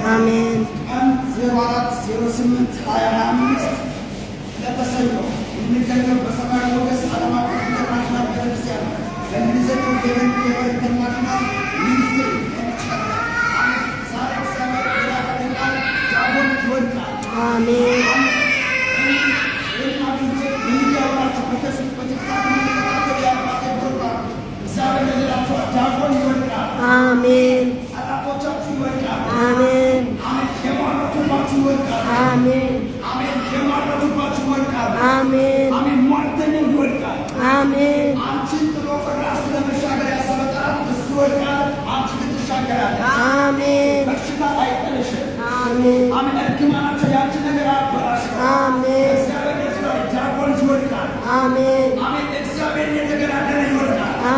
አሜን። 04082025 ለተሰኞ የሚገኘው በሰማያዊ ሞገስ ዓለም አቀፍ ኢንተርናሽናል ቤተክርስቲያን በእንግሊዝኛው ሄቨን ፌቨር ኢንተርናሽናል ሚኒስትሪ ዛሬ እግዚአብሔር ሌላ ጃቦን ይወድቃል። አሜን። አሜን። አሜን። አሜን። አሜን።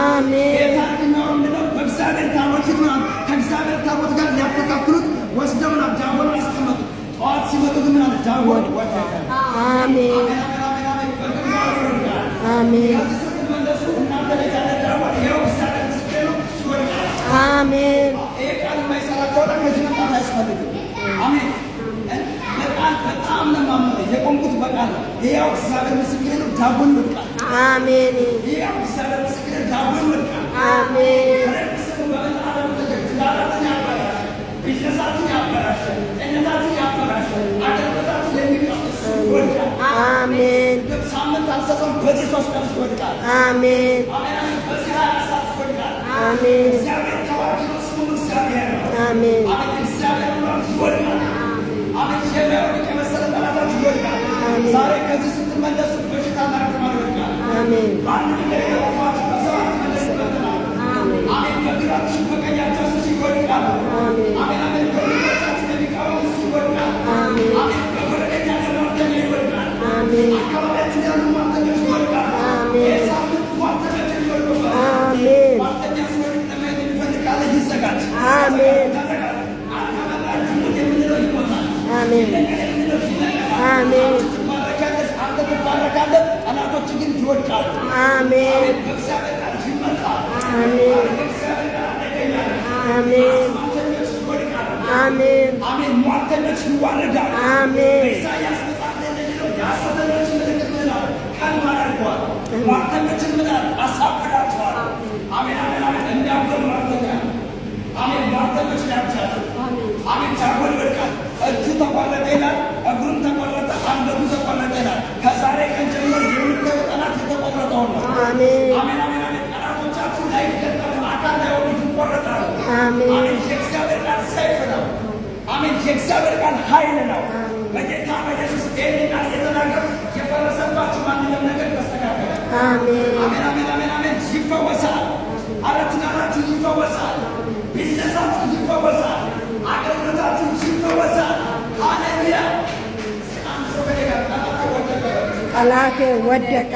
አሜን። ከእግዚአብሔር ታቦት ጋር ሊያስተካክሉት ወስደው ጃቦን አስቀመጡት። ጠዋት ሲመጡ ግን ምን አለ? ጃቦን ወደቀ። አሜን። አሜን። አሜን። ይሄ ቃል የማይሰራ ከሆነ ከዚህ መምጣት አያስፈልግም። አሜን። በቃል በጣም ነው የማምነው። የቆምኩት በቃል ነው። ይኸው እግዚአብሔር ምስክሬ ነው። ጃቦን ይወድቃል። አሜን። ይኸው እግዚአብሔር ምስክሬ ጃቦን ይወድቃል። አሜን። አሜን። ሳምንት አልሰጠም። በዚህ 3 ቀን ይወድቃል። አሜን። አሜን። እግዚአብሔር ታዋቂ ነው። ስሙ እግዚአብሔር ነው። አሜን። እግዚአብሔር ነው ይወድቃል። አሜን። የሚያወድቅ የመሰለ ጠላታችሁ ይወድቃል። ዛሬ ከዚህ ስትመለሱ በሽታ ማርክማል ይወድቃል። አሜን። በአንድ ላይ ተቆማችሁ በሰባት መለስበትናል። አሜን። በግራችሁ በቀኛችሁ ስ ይወድቃል። አሜን። አሜን። በግራችሁ የሚቃወሙ ስ ይወድቃል። አሜን። በጎረቤት ያለ ማርተኛ ይወድቃል። አሜን። አካባቢያችሁ ያሉ ማርተኞች ይወድቃል። አሜን። የሳምንት ማርተኞች ይወድቃል። አሜን። ማርተኛ ሲወድቅ ለማየት የሚፈልግ ካለ ይዘጋጅ። አሜን። አሜን። አሜን። ትባረካለች፣ አንተ ትባረካለህ። ጠላቶች ግን ይወድቃሉ። አሜን። በእግዚአብሔር ቃል ይመጣል። አሜን። አሜን። ሟርተኞች ይወድቃሉ። አሜን። አሜን። ሟርተኞች ይዋረዳሉ። አሜን። በኢሳይያስ መጽሐፍ ላይ እንደሚለው የሐሰተኞች ምልክት ምናል ቀን አድርጓል። ሟርተኞችን ምናል አሳብዳቸዋል። አሜን። አሜን። አሜን። እንዲያብር ሟርተኛ አሜን። ሟርተኞች ያብቻቸው። አሜን። ጃጎል ይወድቃል። እጁ ተቆረጠ ይላል፣ እግሩም ተቆረጠ፣ አንገቱ ተቆረጠ ይላል። ከዛሬ ቀን ጀምሮ የምታዩ ጠላት የተቆረጠውን ነው። አሜን። አሜን። አሜን። አሜን። ጠላቶቻችሁ ላይገጠሙ አካል ላይሆኑ ይቆረጣሉ። አሜን። አሜን። የእግዚአብሔር ቃል ሰይፍ ነው። አሜን። የእግዚአብሔር ቃል ኃይል ነው። በጌታ በኢየሱስ ይህን ቃል የተናገሩ የፈረሰባችሁ ማንኛውም ነገር ተስተካከለ። አሜን። አሜን። አሜን። አሜን። አሜን። ይፈወሳል። አረትናራችሁ ይፈወሳል። ቢዝነሳችሁ ይፈወሳል። አገልግሎታችሁ ይፈወሳል። ሃሌሉያ። ጠላቴ ወደቀ።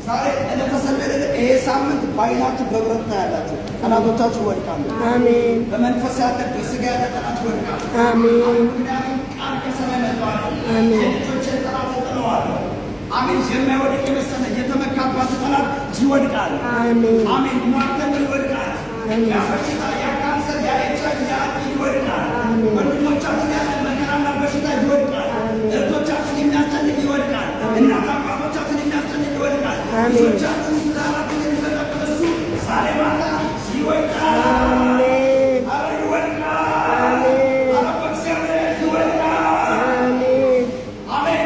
ዛሬ እንደተሰለለ ይሄ ሳምንት ባይናችሁ በብረት ታያላችሁ። ጠላቶቻችሁ ይወድቃሉ። አሜን። በመንፈስ ያለ በስጋ ያለ ጠላት ይወድቃል። አሜን። ምክንያቱም ቃል ከሰማይ መጥቷል። አሜን። የልጆችን ጠላት እጥለዋለሁ። አሜን። የማይወድቅ የመሰለ የተመካባት ጠላት ይወድቃል። አሜን። አሜን። ሟርተኛ ይወድቃል። ያፈሽታ ያካንሰር ያኤችአይቪ ያአጥቂ ይወድቃል። ወንድሞቻችን ያለ መከራና በሽታ ይወድቃል። እህቶቻችን የሚያስጨንቅ ይወድቃል። እናት አባቶቻችን የሚያስጨንቅ ይወድቃል። ልጆቻችን ትዳራችን የሚበጠብጥ እሱ ዛሬ ማታ ይወድቃል። አሜን። አረ ይወድቃል። አሜን። አረ በእግዚአብሔር ይወድቃል። አሜን። አሜን።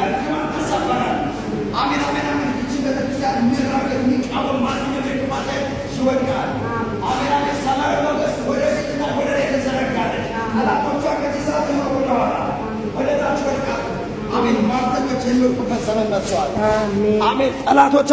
እርግማን ተሰበረ። አሜን። አሜን። አሜን። ይህችን ቤተክርስቲያን የሚራገር የሚቃወም ማንኛውም የክፋት ይወድቃል። አሜን። አሜን። ሰማያዊ ሞገስ ወደፊትና ወደ ላይ ተዘረጋለች። ጠላቶቿ ከዚህ ሰዓት ጀምሮ ወደኋላ ወደ ታች ወድቃል። አሜን። ሟርተኞች የሚወድቁበት ዘመን መጥተዋል። አሜን። ጠላቶቿ